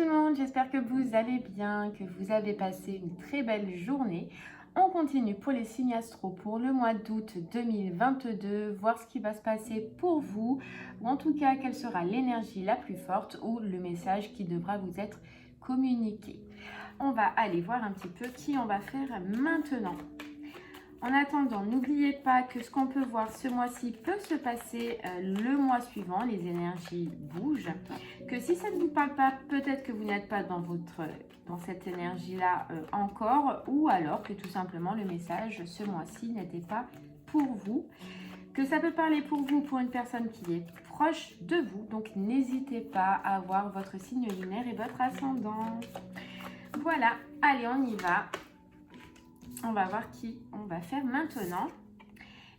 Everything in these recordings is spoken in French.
tout le monde, j'espère que vous allez bien, que vous avez passé une très belle journée. On continue pour les signes astro pour le mois d'août 2022, voir ce qui va se passer pour vous, ou en tout cas quelle sera l'énergie la plus forte ou le message qui devra vous être communiqué. On va aller voir un petit peu qui on va faire maintenant. En attendant, n'oubliez pas que ce qu'on peut voir ce mois-ci peut se passer le mois suivant. Les énergies bougent. Que si ça ne vous parle pas, peut-être que vous n'êtes pas dans cette énergie-là encore. Ou alors que tout simplement le message ce mois-ci n'était pas pour vous. Que ça peut parler pour vous, pour une personne qui est proche de vous. Donc n'hésitez pas à voir votre signe lunaire et votre ascendant. Voilà, allez on y va. On va voir qui on va faire maintenant.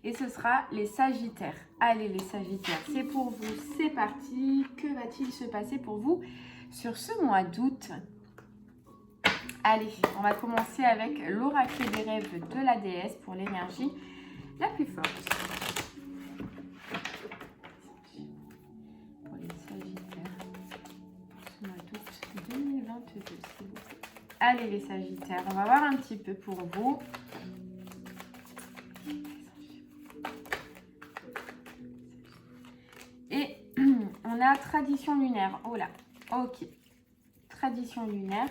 Et ce sera les Sagittaires. Allez les Sagittaires, c'est pour vous, c'est parti. Que va-t-il se passer pour vous sur ce mois d'août? Allez, on va commencer avec l'oracle des rêves de la déesse pour l'énergie la plus forte. Pour les Sagittaires, pour ce mois d'août 2022, s'il vous plaît. Allez les Sagittaires, on va voir un petit peu pour vous. Et on a tradition lunaire. Oh là, ok. Tradition lunaire.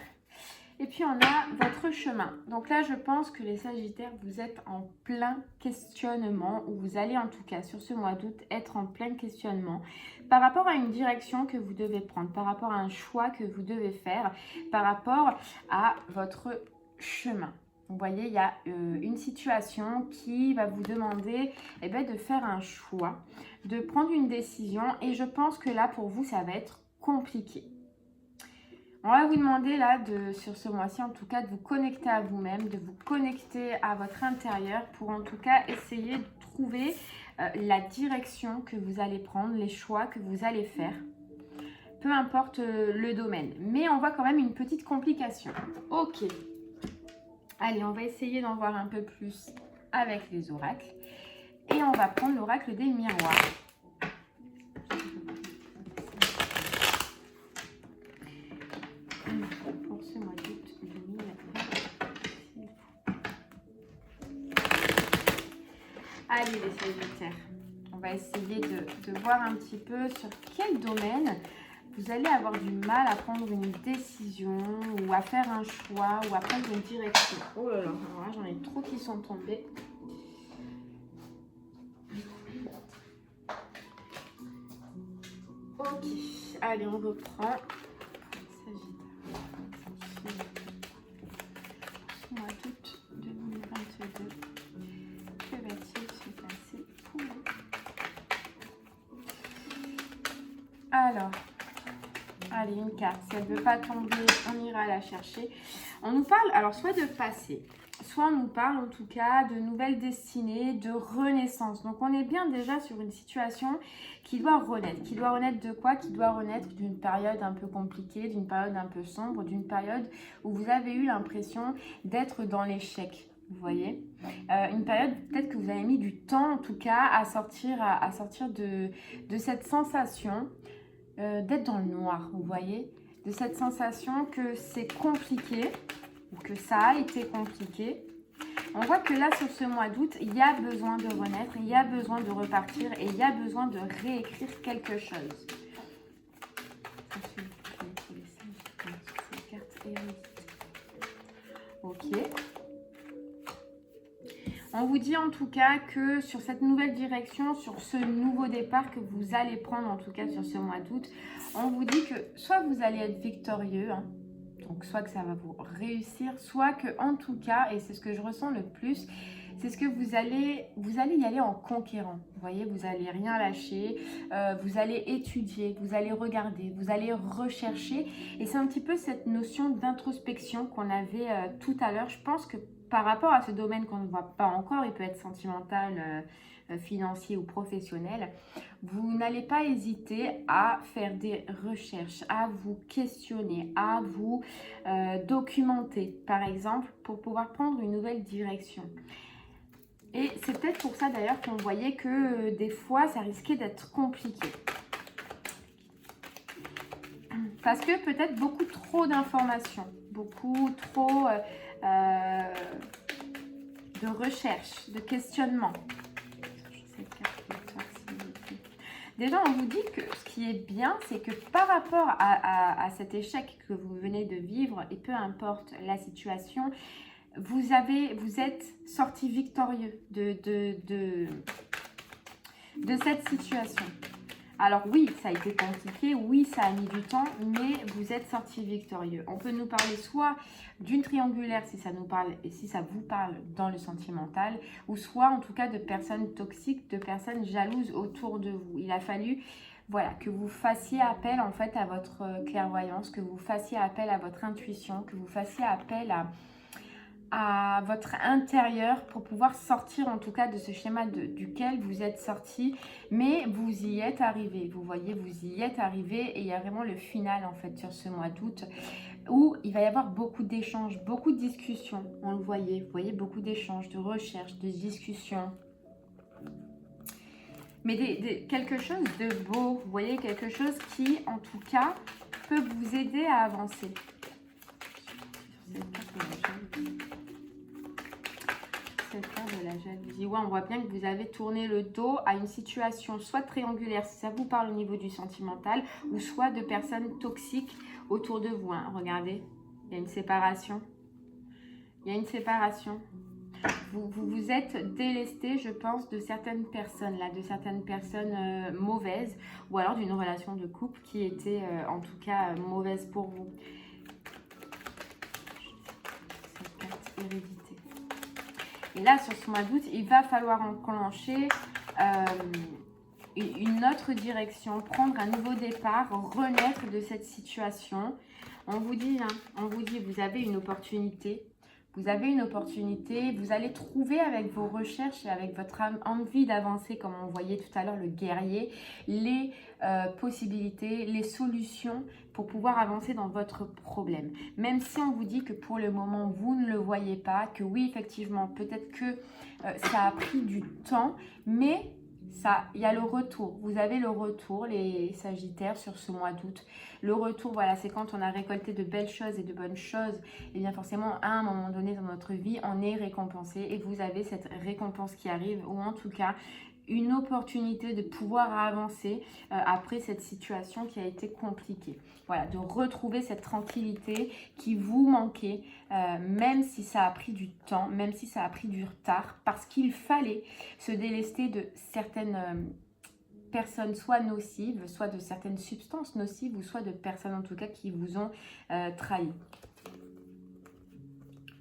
Et puis on a votre chemin. Donc là, je pense que les Sagittaires, vous êtes en plein questionnement, ou vous allez en tout cas sur ce mois d'août être en plein questionnement par rapport à une direction que vous devez prendre, par rapport à un choix que vous devez faire, par rapport à votre chemin. Vous voyez, il y a une situation qui va vous demander de faire un choix, de prendre une décision. Et je pense que là, pour vous, ça va être compliqué. On va vous demander là, sur ce mois-ci, en tout cas, de vous connecter à vous-même, de vous connecter à votre intérieur pour en tout cas essayer de trouver la direction que vous allez prendre, les choix que vous allez faire. Peu importe le domaine. Mais on voit quand même une petite complication. Ok. Allez, on va essayer d'en voir un peu plus avec les oracles. Et on va prendre l'oracle des miroirs. Pour ce mois d'août 2022. Allez les Sagittaires, on va essayer de voir un petit peu sur quel domaine vous allez avoir du mal à prendre une décision ou à faire un choix ou à prendre une direction. Oh là là, j'en ai trop qui sont tombés. Ok, allez, on reprend. Mois d'août 2022. Que va-t-il se passer pour vous? Alors, allez, une carte. Si elle ne veut pas tomber, on ira la chercher. On nous parle, alors, soit de passé, soit on nous parle en tout cas de nouvelles destinées, de renaissance. Donc, on est bien déjà sur une situation qui doit renaître. Qui doit renaître de quoi? Qui doit renaître d'une période un peu compliquée, d'une période un peu sombre, d'une période où vous avez eu l'impression d'être dans l'échec. Vous voyez, une période peut-être que vous avez mis du temps en tout cas à sortir de cette sensation d'être dans le noir. Vous voyez, de cette sensation que c'est compliqué ou que ça a été compliqué. On voit que là, sur ce mois d'août, il y a besoin de renaître, il y a besoin de repartir et il y a besoin de réécrire quelque chose. Ok. On vous dit en tout cas que sur cette nouvelle direction, sur ce nouveau départ que vous allez prendre en tout cas sur ce mois d'août, on vous dit que soit vous allez être victorieux, hein, donc soit que ça va vous réussir, soit que en tout cas, et c'est ce que je ressens le plus, c'est ce que vous allez y aller en conquérant. Vous voyez, vous n'allez rien lâcher, vous allez étudier, vous allez regarder, vous allez rechercher. Et c'est un petit peu cette notion d'introspection qu'on avait tout à l'heure. Je pense que par rapport à ce domaine qu'on ne voit pas encore, il peut être sentimental, financier ou professionnel, vous n'allez pas hésiter à faire des recherches, à vous questionner, à vous documenter, par exemple, pour pouvoir prendre une nouvelle direction. Et c'est peut-être pour ça d'ailleurs qu'on voyait que des fois, ça risquait d'être compliqué. Parce que peut-être beaucoup trop d'informations, beaucoup trop de recherche, de questionnement. Déjà, on vous dit que ce qui est bien, c'est que par rapport à cet échec que vous venez de vivre, et peu importe la situation, vous êtes sorti victorieux de cette situation. Alors oui, ça a été compliqué, oui, ça a mis du temps, mais vous êtes sorti victorieux. On peut nous parler soit d'une triangulaire si ça nous parle et si ça vous parle dans le sentimental, ou soit en tout cas de personnes toxiques, de personnes jalouses autour de vous. Il a fallu, voilà, que vous fassiez appel en fait à votre clairvoyance, que vous fassiez appel à votre intuition, que vous fassiez appel à votre intérieur pour pouvoir sortir en tout cas de ce schéma duquel vous êtes sorti, mais vous y êtes arrivé, vous voyez, vous y êtes arrivé et il y a vraiment le final en fait sur ce mois d'août où il va y avoir beaucoup d'échanges, beaucoup de discussions, on le voyait, vous voyez, beaucoup d'échanges, de recherches, de discussions, mais quelque chose de beau, vous voyez, quelque chose qui en tout cas peut vous aider à avancer. Cette carte de la jalousie. Ouais, on voit bien que vous avez tourné le dos à une situation soit triangulaire, si ça vous parle au niveau du sentimental, ou soit de personnes toxiques autour de vous. Hein. Regardez, il y a une séparation. Il y a une séparation. Vous êtes délesté, je pense, de certaines personnes, là, de certaines personnes mauvaises, ou alors d'une relation de couple qui était, en tout cas, mauvaise pour vous. Cette carte hérédité. Et là, sur ce mois d'août, il va falloir enclencher une autre direction, prendre un nouveau départ, renaître de cette situation. On vous dit, vous avez une opportunité. Vous avez une opportunité, vous allez trouver avec vos recherches et avec votre envie d'avancer, comme on voyait tout à l'heure, le guerrier, les possibilités, les solutions pour pouvoir avancer dans votre problème. Même si on vous dit que pour le moment, vous ne le voyez pas, que oui, effectivement, peut-être que ça a pris du temps, mais il y a le retour. Vous avez le retour, les Sagittaires, sur ce mois d'août. Le retour, voilà, c'est quand on a récolté de belles choses et de bonnes choses. Et bien forcément, à un moment donné dans notre vie, on est récompensé. Et vous avez cette récompense qui arrive, ou en tout cas, une opportunité de pouvoir avancer après cette situation qui a été compliquée. Voilà, de retrouver cette tranquillité qui vous manquait, même si ça a pris du temps, même si ça a pris du retard, parce qu'il fallait se délester de certaines personnes soit nocives, soit de certaines substances nocives, ou soit de personnes en tout cas qui vous ont trahi.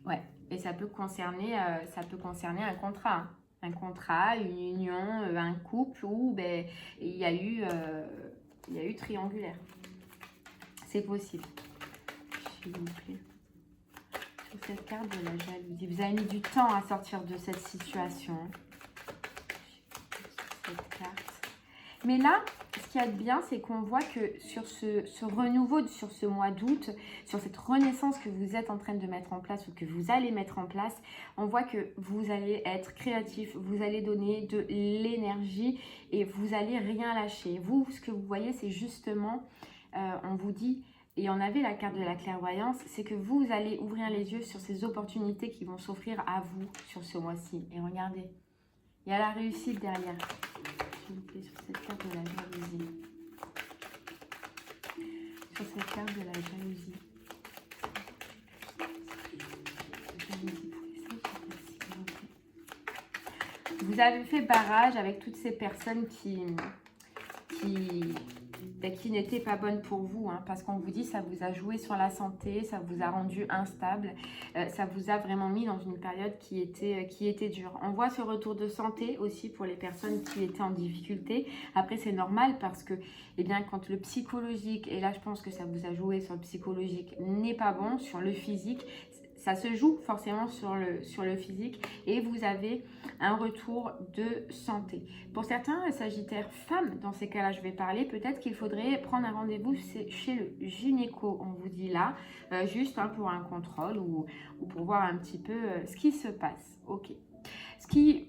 Ouais, et ça peut concerner un contrat. Hein. Un contrat, une union, un couple où ben, il y a eu triangulaire. C'est possible. S'il vous plaît. Sur cette carte de la jalousie. Vous avez mis du temps à sortir de cette situation. Cette carte. Mais là, ce qu'il y a de bien, c'est qu'on voit que sur ce renouveau, sur ce mois d'août, sur cette renaissance que vous êtes en train de mettre en place ou que vous allez mettre en place, on voit que vous allez être créatif, vous allez donner de l'énergie et vous allez rien lâcher. Vous, ce que vous voyez, c'est justement, on vous dit, et on avait la carte de la clairvoyance, c'est que vous allez ouvrir les yeux sur ces opportunités qui vont s'offrir à vous sur ce mois-ci. Et regardez, il y a la réussite derrière. Sur cette carte de la jalousie. Sur cette carte de la jalousie. Vous avez fait barrage avec toutes ces personnes qui n'étaient pas bonnes pour vous, hein, parce qu'on vous dit ça vous a joué sur la santé, ça vous a rendu instable, ça vous a vraiment mis dans une période qui était dure. On voit ce retour de santé aussi pour les personnes qui étaient en difficulté. Après, c'est normal parce que eh bien, quand le psychologique, et là je pense que ça vous a joué sur le psychologique, n'est pas bon, sur le physique, ça se joue forcément sur le physique et vous avez un retour de santé. Pour certains Sagittaires femmes, dans ces cas-là, je vais parler, peut-être qu'il faudrait prendre un rendez-vous chez le gynéco, on vous dit là, juste hein, pour un contrôle ou pour voir un petit peu ce qui se passe. Ok. Ce qui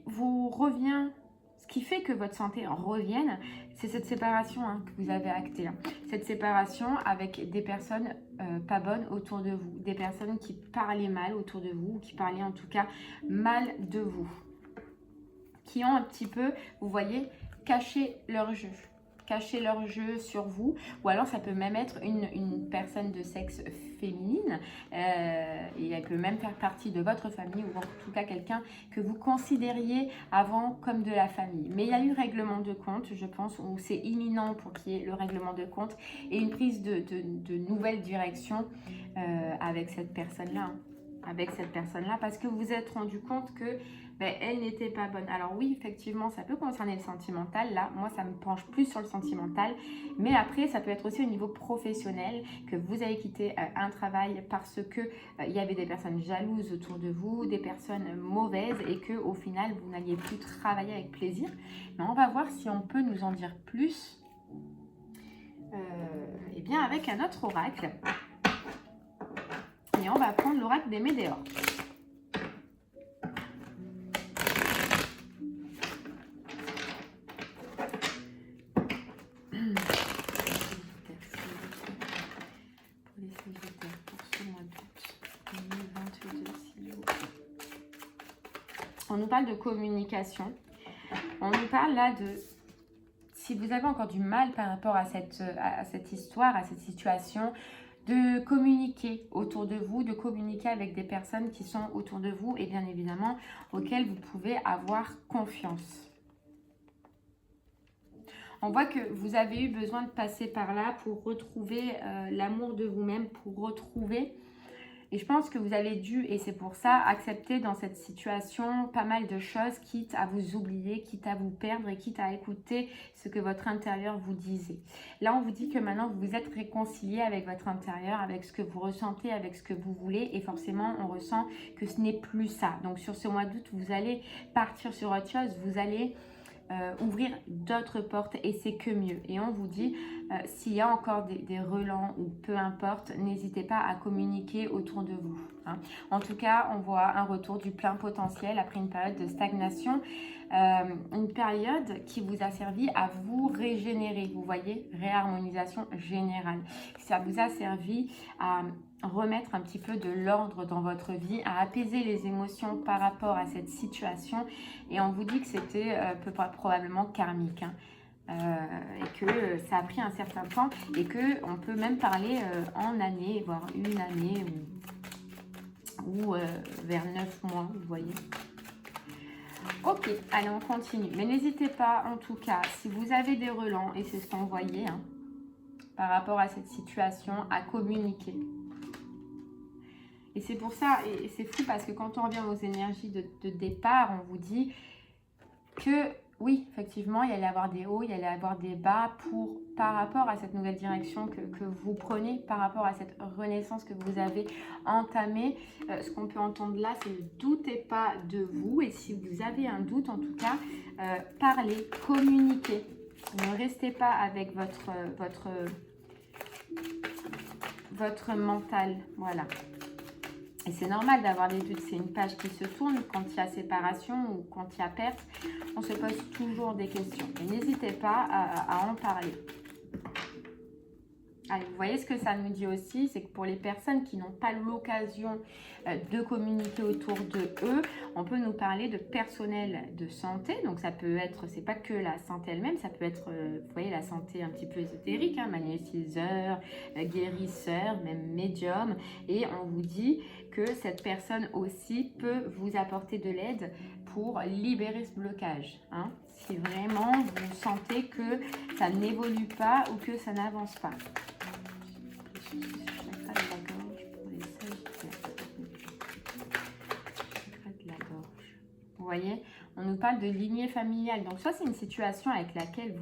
qui fait que votre santé revienne, c'est cette séparation que vous avez actée. Cette séparation avec des personnes pas bonnes autour de vous, des personnes qui parlaient mal autour de vous, ou qui parlaient en tout cas mal de vous, qui ont un petit peu, vous voyez, caché leur jeu sur vous, ou alors ça peut même être une personne de sexe féminine, et elle peut même faire partie de votre famille, ou en tout cas quelqu'un que vous considériez avant comme de la famille. Mais il y a eu règlement de compte, je pense, où c'est imminent pour qu'il y ait le règlement de compte et une prise de nouvelles directions avec cette personne-là. Parce que vous vous êtes rendu compte que elle n'était pas bonne. Alors oui, effectivement, ça peut concerner le sentimental. Là, moi, ça me penche plus sur le sentimental. Mais après, ça peut être aussi au niveau professionnel, que vous avez quitté un travail parce que il y avait des personnes jalouses autour de vous, des personnes mauvaises, et que au final, vous n'alliez plus travailler avec plaisir. Mais on va voir si on peut nous en dire plus. Eh bien, avec un autre oracle. Et on va prendre l'oracle des Médéors. On nous parle de communication. On nous parle là de... Si vous avez encore du mal par rapport à cette histoire, à cette situation, de communiquer autour de vous, de communiquer avec des personnes qui sont autour de vous et bien évidemment auxquelles vous pouvez avoir confiance. On voit que vous avez eu besoin de passer par là pour retrouver l'amour de vous-même, pour retrouver... Et je pense que vous avez dû, et c'est pour ça, accepter dans cette situation pas mal de choses, quitte à vous oublier, quitte à vous perdre et quitte à écouter ce que votre intérieur vous disait. Là, on vous dit que maintenant, vous vous êtes réconcilié avec votre intérieur, avec ce que vous ressentez, avec ce que vous voulez. Et forcément, on ressent que ce n'est plus ça. Donc, sur ce mois d'août, vous allez partir sur autre chose. Vous allez... ouvrir d'autres portes et c'est que mieux. Et on vous dit, s'il y a encore des relents ou peu importe, n'hésitez pas à communiquer autour de vous. En tout cas, on voit un retour du plein potentiel après une période de stagnation, une période qui vous a servi à vous régénérer. Vous voyez, réharmonisation générale. Ça vous a servi à remettre un petit peu de l'ordre dans votre vie, à apaiser les émotions par rapport à cette situation. Et on vous dit que c'était probablement karmique. Et que ça a pris un certain temps et qu'on peut même parler en années, voire une année ou vers 9 mois, vous voyez. Ok, allez, on continue. Mais n'hésitez pas, en tout cas, si vous avez des relents, et c'est ce qu'on voyait, par rapport à cette situation, à communiquer. Et c'est pour ça, et c'est fou parce que quand on revient aux énergies de départ, on vous dit que oui, effectivement, il y allait avoir des hauts, il y allait avoir des bas par rapport à cette nouvelle direction que vous prenez, par rapport à cette renaissance que vous avez entamée. Ce qu'on peut entendre là, c'est ne doutez pas de vous. Et si vous avez un doute, en tout cas, parlez, communiquez. Ne restez pas avec votre mental. Voilà. Et c'est normal d'avoir des doutes, c'est une page qui se tourne quand il y a séparation ou quand il y a perte. On se pose toujours des questions. Et n'hésitez pas à en parler. Allez, vous voyez ce que ça nous dit aussi, c'est que pour les personnes qui n'ont pas l'occasion de communiquer autour de eux, on peut nous parler de personnel de santé. Donc ça peut être, c'est pas que la santé elle-même, ça peut être, vous voyez, la santé un petit peu ésotérique, magnétiseur, guérisseur, même médium. Et on vous dit que cette personne aussi peut vous apporter de l'aide pour libérer ce blocage. Si vraiment vous sentez que ça n'évolue pas ou que ça n'avance pas. Chakra de la gorge pour les sagittaires. Chakra de la gorge. Vous voyez, on nous parle de lignée familiale. Donc soit c'est une situation avec laquelle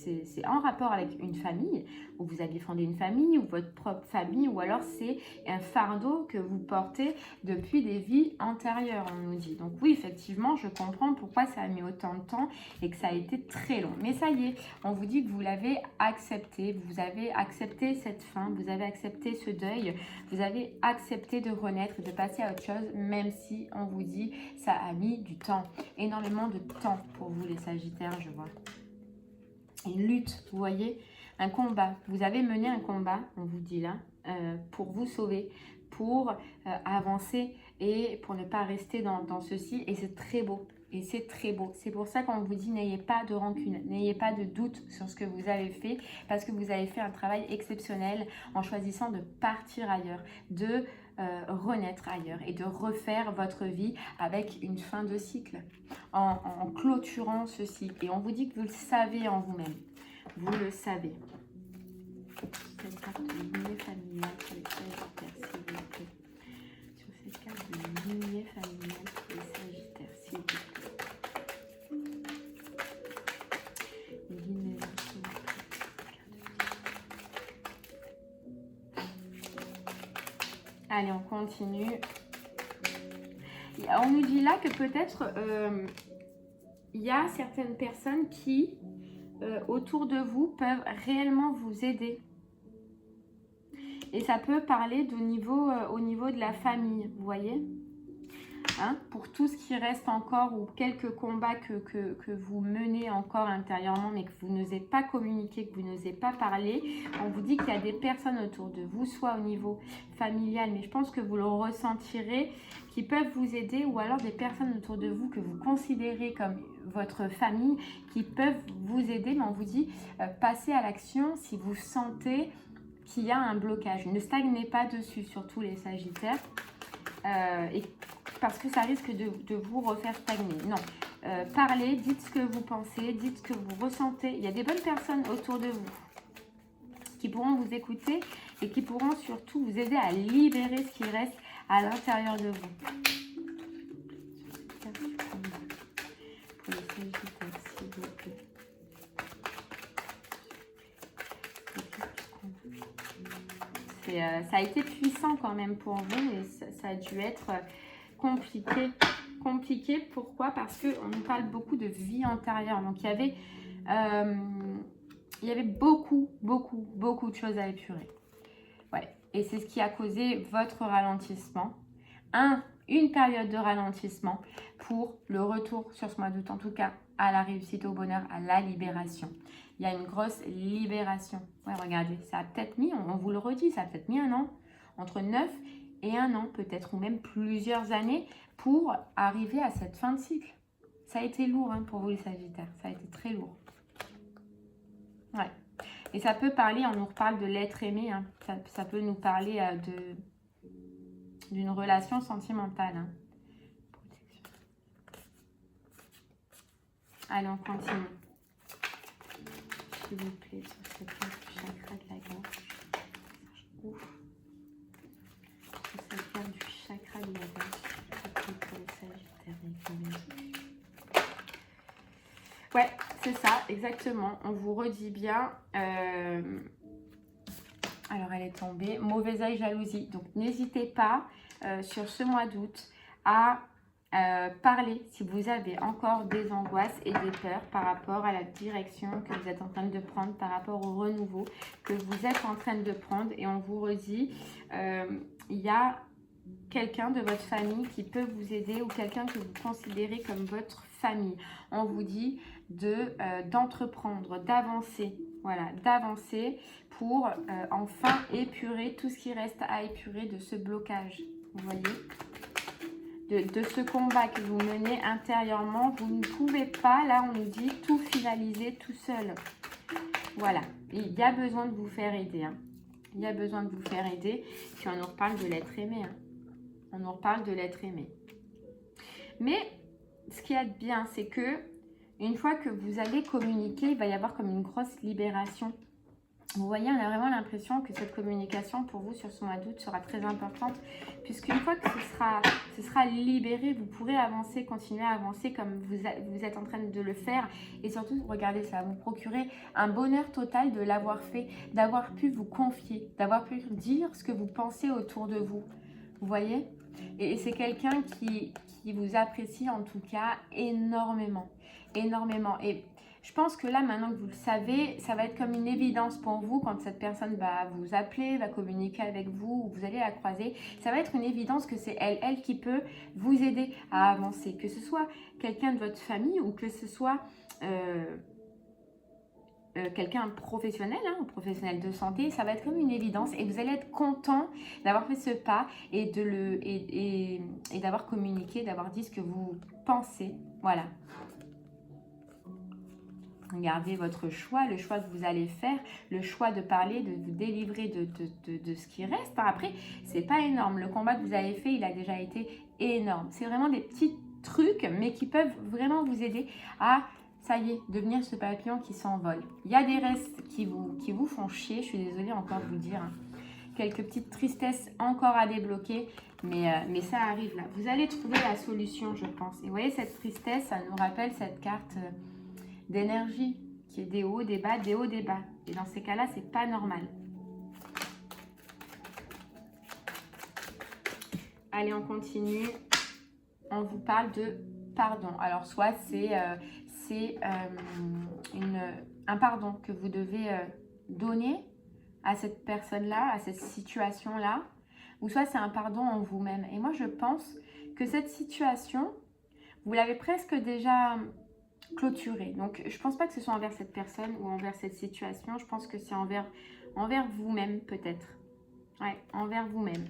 c'est en rapport avec une famille, ou vous aviez fondé une famille, ou votre propre famille, ou alors c'est un fardeau que vous portez depuis des vies antérieures, on nous dit. Donc oui, effectivement, je comprends pourquoi ça a mis autant de temps et que ça a été très long. Mais ça y est, on vous dit que vous l'avez accepté, vous avez accepté cette fin, vous avez accepté ce deuil, vous avez accepté de renaître, de passer à autre chose, même si on vous dit ça a mis du temps, énormément de temps pour vous les Sagittaires, je vois. Une lutte, vous voyez, un combat. Vous avez mené un combat, on vous dit là, pour vous sauver, pour avancer et pour ne pas rester dans ceci. Et c'est très beau. Et c'est très beau. C'est pour ça qu'on vous dit n'ayez pas de rancune, n'ayez pas de doute sur ce que vous avez fait, parce que vous avez fait un travail exceptionnel en choisissant de partir ailleurs, de renaître ailleurs et de refaire votre vie avec une fin de cycle, en clôturant ce cycle. Et on vous dit que vous le savez en vous-même. Vous le savez. Cette carte de lignée familiale pour les Sagittaires, s'il vous plaît. Sur cette carte de lignée familiale pour les Sagittaires, s'il vous plaît. Allez, on continue. On nous dit là que peut-être il y a certaines personnes qui, autour de vous, peuvent réellement vous aider. Et ça peut parler au niveau de la famille, vous voyez, hein, pour tout ce qui reste encore ou quelques combats que vous menez encore intérieurement mais que vous n'osez pas communiquer, que vous n'osez pas parler. On vous dit qu'il y a des personnes autour de vous, soit au niveau familial, mais je pense que vous le ressentirez, qui peuvent vous aider, ou alors des personnes autour de vous que vous considérez comme votre famille, qui peuvent vous aider. Mais on vous dit passez à l'action si vous sentez qu'il y a un blocage. Ne stagnez pas dessus, surtout les Sagittaires, parce que ça risque de vous refaire stagner. Non, parlez, dites ce que vous pensez, dites ce que vous ressentez. Il y a des bonnes personnes autour de vous qui pourront vous écouter et qui pourront surtout vous aider à libérer ce qui reste à l'intérieur de vous. Pour les Sagittaires, s'il vous plaît. Ça a été puissant quand même pour vous, et ça a dû être compliqué. Compliqué, pourquoi? Parce qu'on nous parle beaucoup de vie antérieure. Donc il y avait beaucoup de choses à épurer. Ouais. Et c'est ce qui a causé votre ralentissement. Une période de ralentissement pour le retour sur ce mois d'août, en tout cas à la réussite, au bonheur, à la libération. Il y a une grosse libération. Ouais, regardez, ça a peut-être mis, on vous le redit, ça a peut-être mis un an, entre 9 et 1 an peut-être, ou même plusieurs années pour arriver à cette fin de cycle. Ça a été lourd hein, pour vous les Sagittaires, ça a été très lourd. Ouais. Et ça peut parler, on nous reparle de l'être aimé, hein. Ça peut nous parler d'une relation sentimentale. Hein. Allez, on continue. S'il vous plaît, sur cette carte du chakra de la gorge. Ouf. Sur cette carte du chakra de la gorge. Pour les Sagittaires. Ouais, c'est ça, exactement. On vous redit bien. Alors, elle est tombée. Mauvais œil, jalousie. Donc, n'hésitez pas sur ce mois d'août à parler si vous avez encore des angoisses et des peurs par rapport à la direction que vous êtes en train de prendre, par rapport au renouveau que vous êtes en train de prendre. Et on vous redit, il y a quelqu'un de votre famille qui peut vous aider, ou quelqu'un que vous considérez comme votre famille. On vous dit d'entreprendre, d'avancer. Voilà, d'avancer pour enfin épurer tout ce qui reste à épurer de ce blocage. Vous voyez ? De ce combat que vous menez intérieurement, vous ne pouvez pas, là on nous dit, tout finaliser tout seul. Voilà, il y a besoin de vous faire aider. Hein. Il y a besoin de vous faire aider. Puis on nous reparle de l'être aimé. Hein. On nous reparle de l'être aimé. Mais ce qu'il y a de bien, c'est que une fois que vous allez communiquer, il va y avoir comme une grosse libération. Vous voyez, on a vraiment l'impression que cette communication pour vous sur ce mois d'août sera très importante, puisqu'une fois que ce sera libéré, vous pourrez avancer, continuer à avancer comme vous êtes en train de le faire. Et surtout, regardez, ça va vous procurer un bonheur total de l'avoir fait, d'avoir pu vous confier, d'avoir pu dire ce que vous pensez autour de vous. Vous voyez? Et c'est quelqu'un qui vous apprécie en tout cas énormément, énormément. Et je pense que là, maintenant que vous le savez, ça va être comme une évidence pour vous quand cette personne va vous appeler, va communiquer avec vous, ou vous allez la croiser. Ça va être une évidence que c'est elle qui peut vous aider à avancer. Que ce soit quelqu'un de votre famille ou que ce soit quelqu'un professionnel, un professionnel de santé, ça va être comme une évidence et vous allez être content d'avoir fait ce pas et d'avoir communiqué, d'avoir dit ce que vous pensez. Voilà. Regardez votre choix, le choix que vous allez faire, le choix de parler, de vous délivrer de ce qui reste. Après, c'est pas énorme. Le combat que vous avez fait, il a déjà été énorme. C'est vraiment des petits trucs, mais qui peuvent vraiment vous aider à, ça y est, devenir ce papillon qui s'envole. Il y a des restes qui vous font chier, je suis désolée encore de vous dire. Quelques petites tristesses encore à débloquer, mais ça arrive là. Vous allez trouver la solution, je pense. Et vous voyez, cette tristesse, ça nous rappelle cette carte d'énergie qui est des hauts, des bas, des hauts, des bas. Et dans ces cas-là, c'est pas normal. Allez, on continue. On vous parle de pardon. Alors, soit c'est un pardon que vous devez donner à cette personne-là, à cette situation-là, ou soit c'est un pardon en vous-même. Et moi, je pense que cette situation, vous l'avez presque déjà clôturée. Donc, je ne pense pas que ce soit envers cette personne ou envers cette situation. Je pense que c'est envers vous-même, peut-être. Ouais, envers vous-même.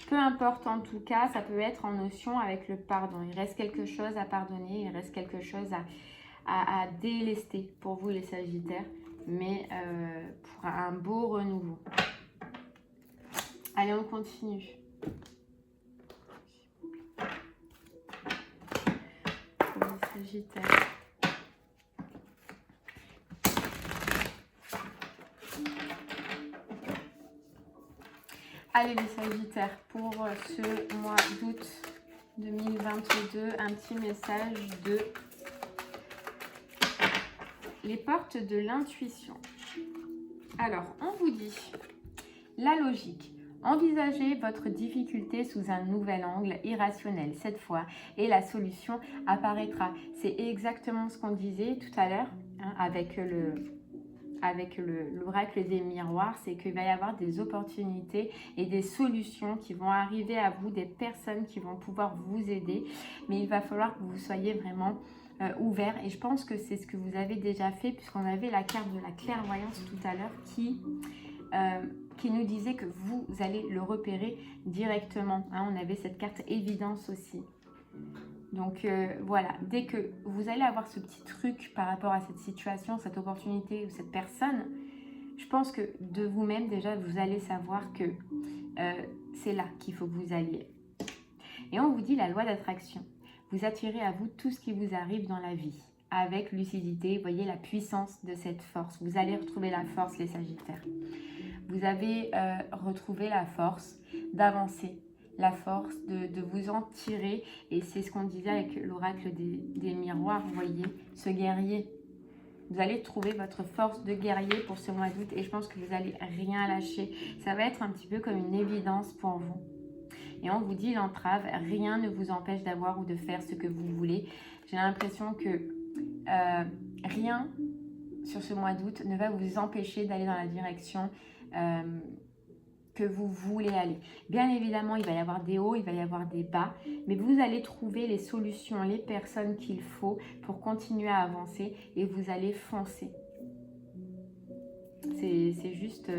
Peu importe, en tout cas, ça peut être en notion avec le pardon. Il reste quelque chose à pardonner, il reste quelque chose à délester pour vous, les Sagittaires, mais pour un beau renouveau. Allez, on continue. Pour les Sagittaires. Allez les Sagittaires, pour ce mois d'août 2022, un petit message de les portes de l'intuition. Alors, on vous dit la logique. Envisagez votre difficulté sous un nouvel angle irrationnel cette fois et la solution apparaîtra. C'est exactement ce qu'on disait tout à l'heure avec l'oracle des miroirs, c'est qu'il va y avoir des opportunités et des solutions qui vont arriver à vous, des personnes qui vont pouvoir vous aider, mais il va falloir que vous soyez vraiment ouvert, et je pense que c'est ce que vous avez déjà fait, puisqu'on avait la carte de la clairvoyance tout à l'heure qui nous disait que vous allez le repérer directement. On avait cette carte évidence aussi. Donc voilà, dès que vous allez avoir ce petit truc par rapport à cette situation, cette opportunité ou cette personne, je pense que de vous-même déjà, vous allez savoir que c'est là qu'il faut que vous alliez. Et on vous dit la loi d'attraction. Vous attirez à vous tout ce qui vous arrive dans la vie. Avec lucidité, voyez la puissance de cette force. Vous allez retrouver la force, les Sagittaires. Vous avez retrouvé la force d'avancer, la force de vous en tirer. Et c'est ce qu'on disait avec l'oracle des miroirs, vous voyez, ce guerrier. Vous allez trouver votre force de guerrier pour ce mois d'août et je pense que vous n'allez rien lâcher. Ça va être un petit peu comme une évidence pour vous. Et on vous dit l'entrave, rien ne vous empêche d'avoir ou de faire ce que vous voulez. J'ai l'impression que rien sur ce mois d'août ne va vous empêcher d'aller dans la direction que vous voulez aller. Bien évidemment, il va y avoir des hauts, il va y avoir des bas, mais vous allez trouver les solutions, les personnes qu'il faut pour continuer à avancer et vous allez foncer. C'est juste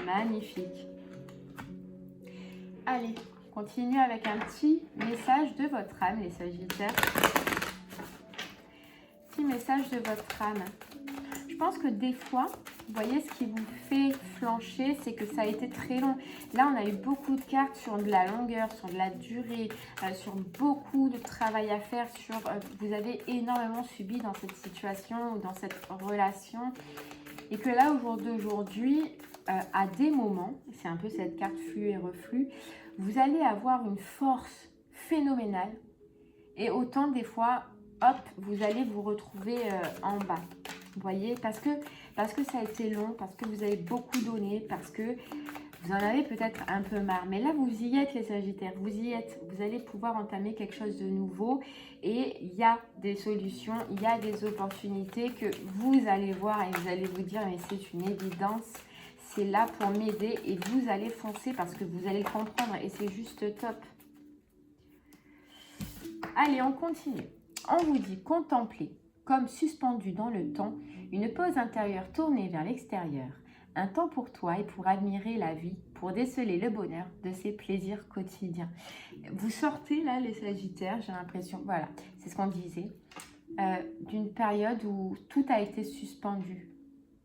magnifique. Allez, continue avec un petit message de votre âme, les Sagittaires. Petit message de votre âme. Je pense que des fois, vous voyez, ce qui vous fait flancher, c'est que ça a été très long. Là, on a eu beaucoup de cartes sur de la longueur, sur de la durée, sur beaucoup de travail à faire. Vous avez énormément subi dans cette situation ou dans cette relation. Et que là, au jour d'aujourd'hui, à des moments, c'est un peu cette carte flux et reflux, vous allez avoir une force phénoménale. Et autant des fois, hop, vous allez vous retrouver en bas. Vous voyez, parce que ça a été long, parce que vous avez beaucoup donné, parce que vous en avez peut-être un peu marre. Mais là, vous y êtes les Sagittaires, vous y êtes. Vous allez pouvoir entamer quelque chose de nouveau. Et il y a des solutions, il y a des opportunités que vous allez voir et vous allez vous dire, mais c'est une évidence. C'est là pour m'aider et vous allez foncer parce que vous allez le comprendre et c'est juste top. Allez, on continue. On vous dit contempler, comme suspendu dans le temps, une pause intérieure tournée vers l'extérieur. Un temps pour toi et pour admirer la vie, pour déceler le bonheur de ses plaisirs quotidiens. Vous sortez là, les Sagittaires, j'ai l'impression, voilà, c'est ce qu'on disait, d'une période où tout a été suspendu.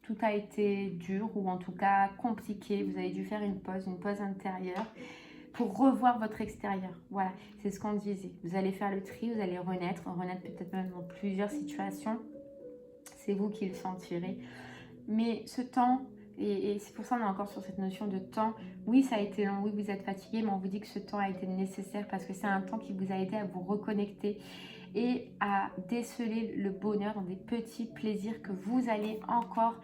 Tout a été dur ou en tout cas compliqué. Vous avez dû faire une pause intérieure pour revoir votre extérieur. Voilà, c'est ce qu'on disait. Vous allez faire le tri, vous allez renaître peut-être même dans plusieurs situations. C'est vous qui le sentirez. Mais ce temps, et c'est pour ça qu'on est encore sur cette notion de temps. Oui, ça a été long, oui, vous êtes fatigué, mais on vous dit que ce temps a été nécessaire parce que c'est un temps qui vous a aidé à vous reconnecter et à déceler le bonheur dans des petits plaisirs que vous allez encore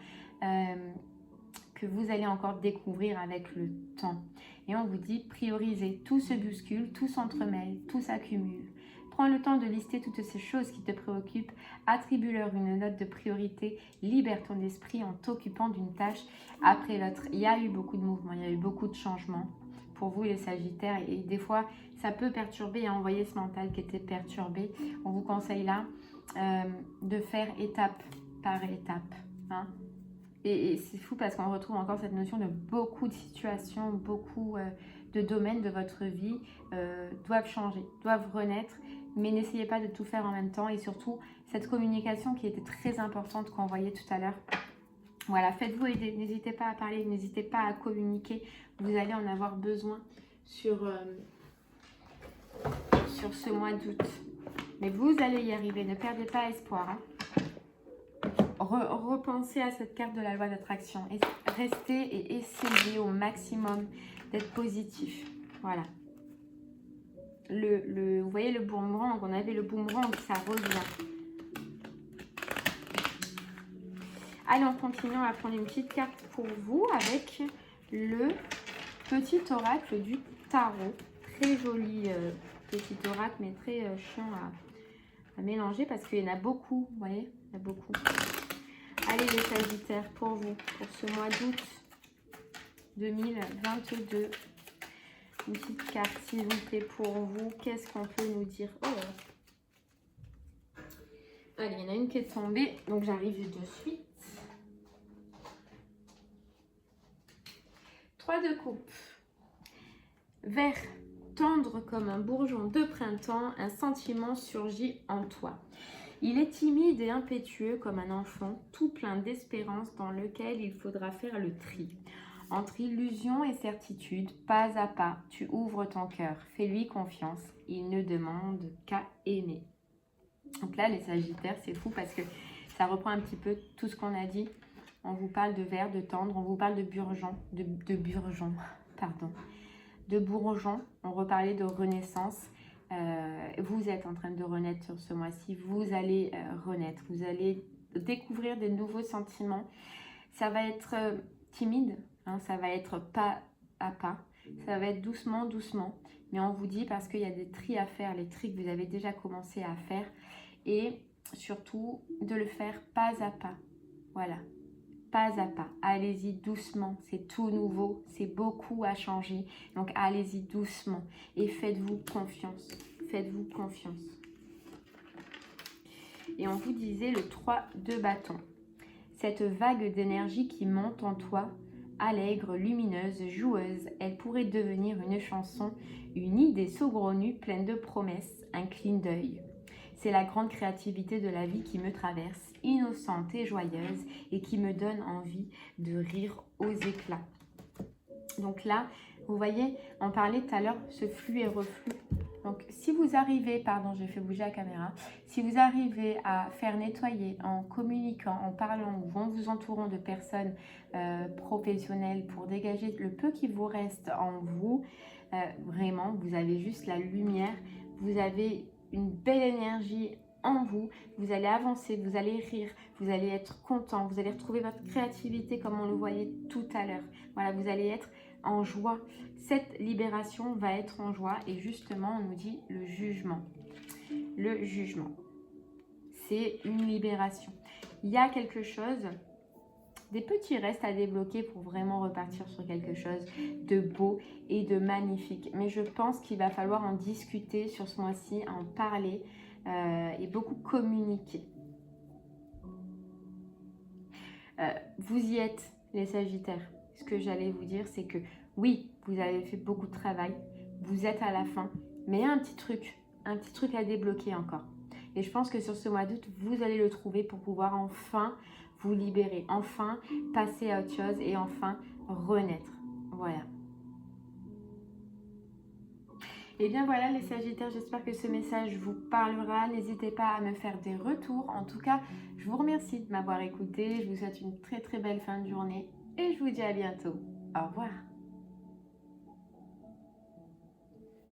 découvrir avec le temps. Et on vous dit prioriser, tout se bouscule, tout s'entremêle, tout s'accumule. Prends le temps de lister toutes ces choses qui te préoccupent, attribue-leur une note de priorité, libère ton esprit en t'occupant d'une tâche après l'autre. Il y a eu beaucoup de mouvements, il y a eu beaucoup de changements pour vous les Sagittaires et des fois ça peut perturber et envoyer ce mental qui était perturbé. On vous conseille là de faire étape par étape. Hein. Et c'est fou parce qu'on retrouve encore cette notion de beaucoup de situations, beaucoup de domaines de votre vie doivent changer, doivent renaître. Mais n'essayez pas de tout faire en même temps. Et surtout, cette communication qui était très importante qu'on voyait tout à l'heure. Voilà, faites-vous aider. N'hésitez pas à parler, n'hésitez pas à communiquer. Vous allez en avoir besoin sur ce mois d'août. Mais vous allez y arriver. Ne perdez pas espoir. Hein. Repensez à cette carte de la loi d'attraction. Restez et essayez au maximum d'être positif. Voilà. Vous voyez le boomerang, on avait le boomerang, ça revient. Allez, on continue à prendre une petite carte pour vous avec le petit oracle du tarot. Très joli petit oracle, mais très chiant à mélanger parce qu'il y en a beaucoup, vous voyez, il y en a beaucoup. Allez les Sagittaires, pour vous, pour ce mois d'août 2022. Une petite carte, s'il vous plaît, pour vous. Qu'est-ce qu'on peut nous dire? Oh. Allez, il y en a une qui est tombée, donc j'arrive de suite. 3 de coupe. Vert, tendre comme un bourgeon de printemps, un sentiment surgit en toi. Il est timide et impétueux comme un enfant, tout plein d'espérance dans lequel il faudra faire le tri. Entre illusion et certitude, pas à pas, tu ouvres ton cœur. Fais-lui confiance, il ne demande qu'à aimer. Donc là, les Sagittaires, c'est fou parce que ça reprend un petit peu tout ce qu'on a dit. On vous parle de vert, de tendre, on vous parle de bourgeon, de bourgeon. On reparlait de renaissance. Vous êtes en train de renaître sur ce mois-ci. Vous allez renaître. Vous allez découvrir des nouveaux sentiments. Ça va être timide. Hein, ça va être pas à pas. Ça va être doucement, doucement. Mais on vous dit parce qu'il y a des tris à faire. Les tris que vous avez déjà commencé à faire. Et surtout, de le faire pas à pas. Voilà. Pas à pas. Allez-y doucement. C'est tout nouveau. C'est beaucoup à changer. Donc, allez-y doucement. Et faites-vous confiance. Faites-vous confiance. Et on vous disait le 3 de bâton. Cette vague d'énergie qui monte en toi, allègre, lumineuse, joueuse, elle pourrait devenir une chanson, une idée saugrenue pleine de promesses, un clin d'œil. C'est la grande créativité de la vie qui me traverse, innocente et joyeuse, et qui me donne envie de rire aux éclats. Donc là, vous voyez, on parlait tout à l'heure, ce flux et reflux. Donc, si vous arrivez, pardon, j'ai fait bouger la caméra, si vous arrivez à faire nettoyer en communiquant, en parlant ou en vous entourant de personnes professionnelles pour dégager le peu qui vous reste en vous, vraiment, vous avez juste la lumière, vous avez une belle énergie en vous, vous allez avancer, vous allez rire, vous allez être content, vous allez retrouver votre créativité comme on le voyait tout à l'heure. Voilà, vous allez être en joie. Cette libération va être en joie et justement, on nous dit le jugement. Le jugement, c'est une libération. Il y a quelque chose, des petits restes à débloquer pour vraiment repartir sur quelque chose de beau et de magnifique. Mais je pense qu'il va falloir en discuter sur ce mois-ci, en parler et beaucoup communiquer. Vous y êtes, les Sagittaires. Ce que j'allais vous dire, c'est que oui, vous avez fait beaucoup de travail, vous êtes à la fin, mais il y a un petit truc à débloquer encore. Et je pense que sur ce mois d'août, vous allez le trouver pour pouvoir enfin vous libérer, enfin passer à autre chose et enfin renaître. Voilà. Et bien voilà les Sagittaires, j'espère que ce message vous parlera. N'hésitez pas à me faire des retours. En tout cas, je vous remercie de m'avoir écouté. Je vous souhaite une très très belle fin de journée et je vous dis à bientôt. Au revoir.